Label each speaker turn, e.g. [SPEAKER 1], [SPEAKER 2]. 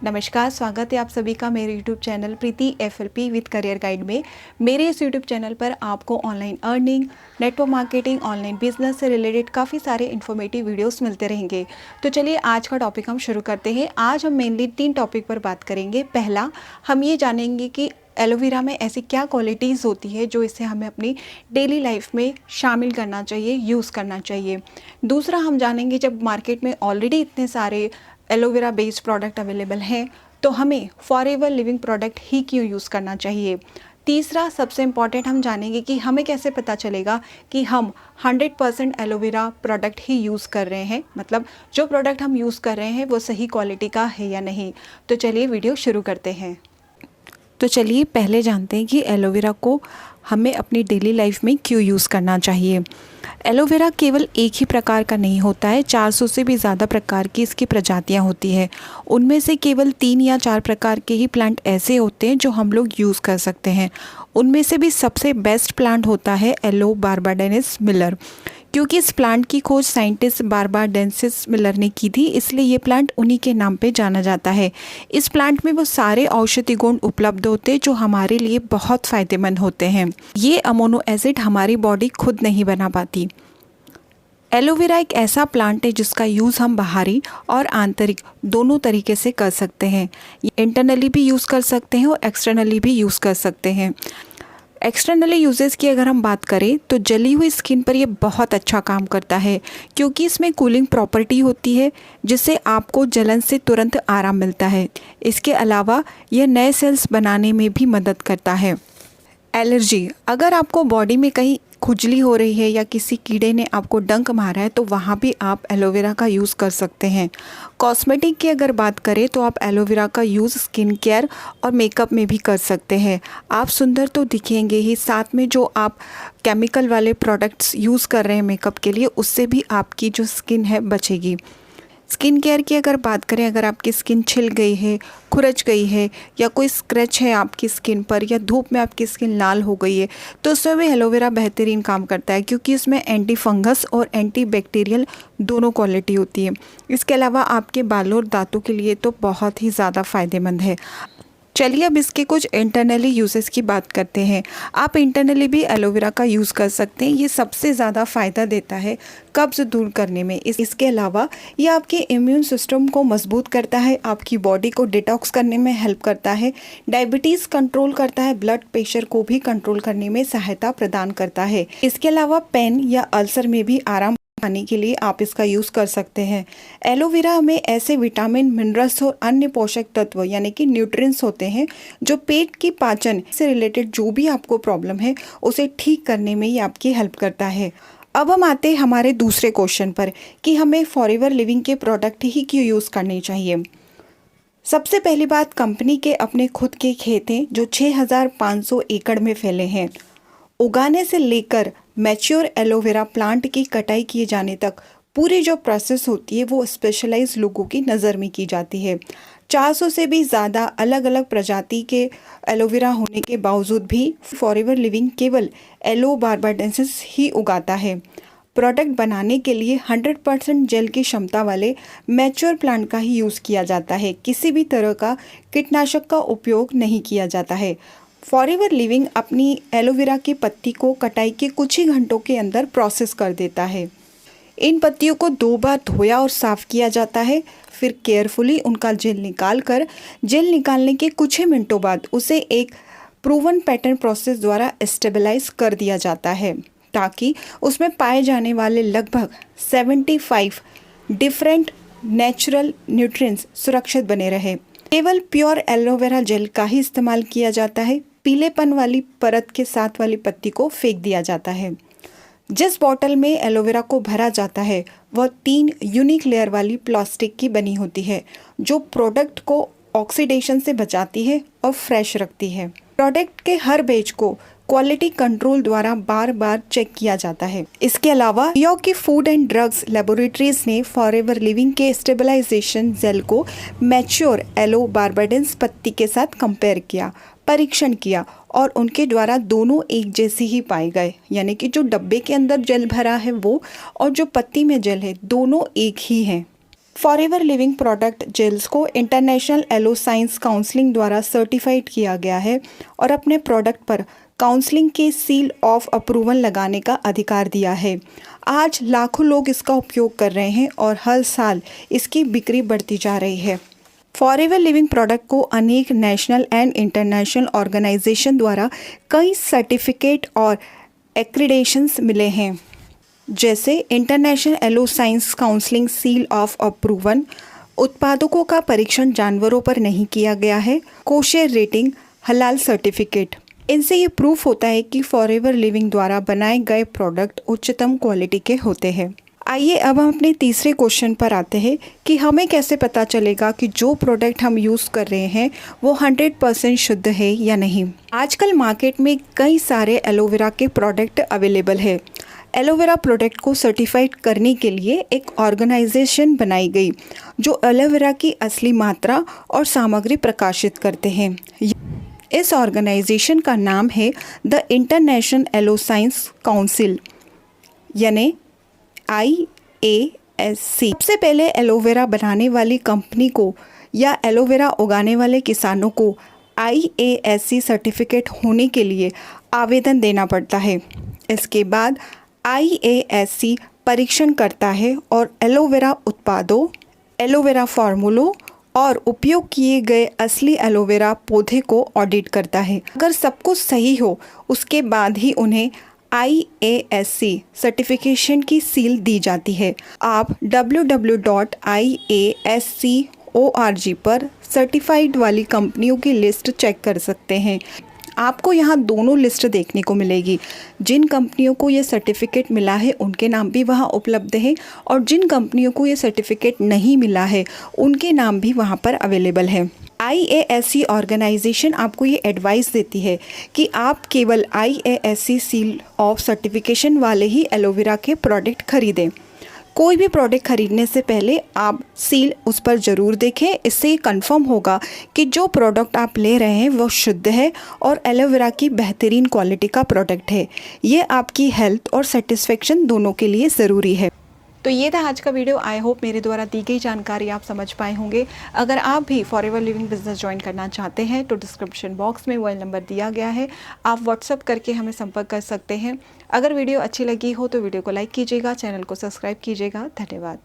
[SPEAKER 1] नमस्कार, स्वागत है आप सभी का मेरे YouTube channel Preeti FLP with career guide में। मेरे इस यूट्यूब चैनल पर आपको online earning, network marketing, online business से रिलेटेड काफ़ी सारे इन्फॉर्मेटिव वीडियोस मिलते रहेंगे। तो चलिए आज का टॉपिक हम शुरू करते हैं। आज हम मेनली 3 टॉपिक पर बात करेंगे। पहला, हम ये जानेंगे कि एलोवेरा में ऐसी क्या क्वालिटीज़ होती है जो इसे हमें अपनी डेली लाइफ में शामिल करना चाहिए, यूज़ करना चाहिए। दूसरा, हम जानेंगे जब मार्केट में ऑलरेडी इतने सारे एलोवेरा बेस्ड प्रोडक्ट अवेलेबल हैं तो हमें फॉरएवर लिविंग प्रोडक्ट ही क्यों यूज़ करना चाहिए। तीसरा, सबसे इम्पॉर्टेंट, हम जानेंगे कि हमें कैसे पता चलेगा कि हम 100% एलोवेरा प्रोडक्ट ही यूज़ कर रहे हैं, मतलब जो प्रोडक्ट हम यूज़ कर रहे हैं वो सही क्वालिटी का है या नहीं। तो चलिए वीडियो शुरू करते हैं। तो चलिए पहले जानते हैं कि एलोवेरा को हमें अपनी डेली लाइफ में क्यों यूज़ करना चाहिए। एलोवेरा केवल एक ही प्रकार का नहीं होता है, 400 से भी ज़्यादा प्रकार की इसकी प्रजातियां होती हैं। उनमें से केवल 3 या 4 प्रकार के ही प्लांट ऐसे होते हैं जो हम लोग यूज़ कर सकते हैं। उनमें से भी सबसे बेस्ट प्लांट होता है एलो बार्बाडेंसिस मिलर। क्योंकि इस प्लांट की खोज साइंटिस्ट बार्बाडेंसिस मिलर ने की थी, इसलिए ये प्लांट उन्हीं के नाम पे जाना जाता है। इस प्लांट में वो सारे औषधि गुण उपलब्ध होते हैं जो हमारे लिए बहुत फ़ायदेमंद होते हैं। ये अमीनो एसिड हमारी बॉडी खुद नहीं बना पाती। एलोवेरा एक ऐसा प्लांट है जिसका यूज़ हम बाहरी और आंतरिक दोनों तरीके से कर सकते हैं। इंटरनली भी यूज़ कर सकते हैं और एक्सटर्नली भी यूज़ कर सकते हैं। एक्सटर्नली यूजेस की अगर हम बात करें तो जली हुई स्किन पर ये बहुत अच्छा काम करता है, क्योंकि इसमें कूलिंग प्रॉपर्टी होती है जिससे आपको जलन से तुरंत आराम मिलता है। इसके अलावा यह नए सेल्स बनाने में भी मदद करता है। एलर्जी, अगर आपको बॉडी में कहीं खुजली हो रही है या किसी कीड़े ने आपको डंक मारा है तो वहाँ भी आप एलोवेरा का यूज़ कर सकते हैं। कॉस्मेटिक की अगर बात करें तो आप एलोवेरा का यूज़ स्किन केयर और मेकअप में भी कर सकते हैं। आप सुंदर तो दिखेंगे ही, साथ में जो आप केमिकल वाले प्रोडक्ट्स यूज़ कर रहे हैं मेकअप के लिए, उससे भी आपकी जो स्किन है बचेगी। स्किन केयर की अगर बात करें, अगर आपकी स्किन छिल गई है, खुरच गई है या कोई स्क्रैच है आपकी स्किन पर या धूप में आपकी स्किन लाल हो गई है तो उसमें भी एलोवेरा बेहतरीन काम करता है, क्योंकि इसमें एंटी फंगस और एंटी बैक्टीरियल दोनों क्वालिटी होती है। इसके अलावा आपके बालों और दांतों के लिए तो बहुत ही ज़्यादा फ़ायदेमंद है। चलिए अब इसके कुछ इंटरनली यूजेस की बात करते हैं। आप इंटरनली भी एलोवेरा का यूज़ कर सकते हैं। ये सबसे ज़्यादा फ़ायदा देता है कब्ज़ दूर करने में। इसके अलावा ये आपके इम्यून सिस्टम को मजबूत करता है, आपकी बॉडी को डिटॉक्स करने में हेल्प करता है, डायबिटीज़ कंट्रोल करता है, ब्लड प्रेशर को भी कंट्रोल करने में सहायता प्रदान करता है। इसके अलावा पेन या अल्सर में भी आराम पाने के लिए आप इसका यूज़ कर सकते हैं। एलोवेरा में ऐसे विटामिन, मिनरल्स और अन्य पोषक तत्व यानी कि न्यूट्रिएंट्स होते हैं जो पेट की पाचन से रिलेटेड जो भी आपको प्रॉब्लम है उसे ठीक करने में ये आपकी हेल्प करता है। अब हम आते हैं हमारे दूसरे क्वेश्चन पर कि हमें फॉरएवर लिविंग के प्रोडक्ट ही क्यों यूज़ करने चाहिए। सबसे पहली बात, कंपनी के अपने खुद के खेत हैं जो 6500 एकड़ में फैले हैं। उगाने से लेकर मैच्योर एलोवेरा प्लांट की कटाई किए जाने तक पूरी जो प्रोसेस होती है वो स्पेशलाइज्ड लोगों की नज़र में की जाती है। 400 से भी ज़्यादा अलग अलग प्रजाति के एलोवेरा होने के बावजूद भी फॉरएवर लिविंग केवल एलो बार्बाडेंसिस ही उगाता है। प्रोडक्ट बनाने के लिए 100% जेल की क्षमता वाले मैच्योर प्लांट का ही यूज़ किया जाता है। किसी भी तरह का कीटनाशक का उपयोग नहीं किया जाता है। फॉरएवर लिविंग अपनी एलोवेरा की पत्ती को कटाई के कुछ ही घंटों के अंदर प्रोसेस कर देता है। इन पत्तियों को 2 बार धोया और साफ़ किया जाता है, फिर केयरफुली उनका जेल निकालने के कुछ ही मिनटों बाद उसे एक प्रूवन पैटर्न प्रोसेस द्वारा स्टेबलाइज कर दिया जाता है, ताकि उसमें पाए जाने वाले लगभग 75 डिफरेंट नेचुरल न्यूट्रिएंट्स सुरक्षित बने रहे। केवल प्योर एलोवेरा जेल का ही इस्तेमाल किया जाता है। पीलेपन वाली परत के साथ वाली पत्ती को फेंक दिया जाता है। जिस बॉटल में एलोवेरा को भरा जाता है वह 3 यूनिक लेयर वाली प्लास्टिक की बनी होती है, जो प्रोडक्ट को ऑक्सीडेशन से बचाती है और फ्रेश रखती है। प्रोडक्ट के हर बैच को क्वालिटी कंट्रोल द्वारा बार बार चेक किया जाता है। इसके अलावा न्यूयॉर्क की फूड एंड ड्रग्स लेबोरेटरीज ने फॉरएवर लिविंग के स्टेबलाइजेशन जेल को मैच्योर एलो बार्बाडेंस पत्ती के साथ कंपेयर किया, परीक्षण किया और उनके द्वारा दोनों एक जैसे ही पाए गए। यानी कि जो डब्बे के अंदर जेल भरा है वो और जो पत्ती में जेल है दोनों एक ही हैं। फॉरएवर लिविंग प्रोडक्ट जेल्स को इंटरनेशनल एलो साइंस काउंसलिंग द्वारा सर्टिफाइड किया गया है और अपने प्रोडक्ट पर काउंसलिंग के सील ऑफ अप्रूवल लगाने का अधिकार दिया है। आज लाखों लोग इसका उपयोग कर रहे हैं और हर साल इसकी बिक्री बढ़ती जा रही है। फॉरएवर लिविंग प्रोडक्ट को अनेक नेशनल एंड इंटरनेशनल ऑर्गेनाइजेशन द्वारा कई सर्टिफिकेट और एक्रीडेशंस मिले हैं, जैसे international aloe science counselling seal of approval, उत्पादकों का परीक्षण जानवरों पर नहीं किया गया है, कोशर रेटिंग, हलाल सर्टिफिकेट। इनसे ये प्रूफ होता है कि फॉरएवर लिविंग द्वारा बनाए गए प्रोडक्ट उच्चतम क्वालिटी के होते हैं। आइए अब हम अपने तीसरे क्वेश्चन पर आते हैं कि हमें कैसे पता चलेगा कि जो प्रोडक्ट हम यूज़ कर रहे हैं वो 100% शुद्ध है या नहीं। आजकल मार्केट में कई सारे एलोवेरा के प्रोडक्ट अवेलेबल है। एलोवेरा प्रोडक्ट को सर्टिफाइड करने के लिए एक ऑर्गेनाइजेशन बनाई गई जो एलोवेरा की असली मात्रा और सामग्री प्रकाशित करते हैं। इस ऑर्गेनाइजेशन का नाम है the international aloe science council यानी IASC। सबसे पहले एलोवेरा बनाने वाली कंपनी को या एलोवेरा उगाने वाले किसानों को IASC सर्टिफिकेट होने के लिए आवेदन देना पड़ता है। इसके बाद IASC परीक्षण करता है और एलोवेरा उत्पादों, एलोवेरा फार्मूलों और उपयोग किए गए असली एलोवेरा पौधे को ऑडिट करता है। अगर सब कुछ सही हो उसके बाद ही उन्हें IASC सर्टिफिकेशन की सील दी जाती है। आप www.iasc.org पर सर्टिफाइड वाली कंपनियों की लिस्ट चेक कर सकते हैं। आपको यहाँ दोनों लिस्ट देखने को मिलेगी। जिन कंपनियों को ये सर्टिफिकेट मिला है उनके नाम भी वहाँ उपलब्ध है और जिन कंपनियों को ये सर्टिफिकेट नहीं मिला है उनके नाम भी वहाँ पर अवेलेबल है। IASC ऑर्गेनाइजेशन आपको ये एडवाइस देती है कि आप केवल IASC सील ऑफ सर्टिफिकेशन वाले ही एलोवेरा के प्रोडक्ट खरीदें। कोई भी प्रोडक्ट खरीदने से पहले आप सील उस पर ज़रूर देखें। इससे कंफर्म होगा कि जो प्रोडक्ट आप ले रहे हैं वो शुद्ध है और एलोवेरा की बेहतरीन क्वालिटी का प्रोडक्ट है। ये आपकी हेल्थ और सेटिस्फेक्शन दोनों के लिए ज़रूरी है। तो ये था आज का वीडियो। आई होप मेरे द्वारा दी गई जानकारी आप समझ पाए होंगे। अगर आप भी फॉरएवर लिविंग बिजनेस ज्वाइन करना चाहते हैं तो डिस्क्रिप्शन बॉक्स में मोबाइल नंबर दिया गया है, आप व्हाट्सअप करके हमें संपर्क कर सकते हैं। अगर वीडियो अच्छी लगी हो तो वीडियो को लाइक कीजिएगा, चैनल को सब्सक्राइब कीजिएगा। धन्यवाद।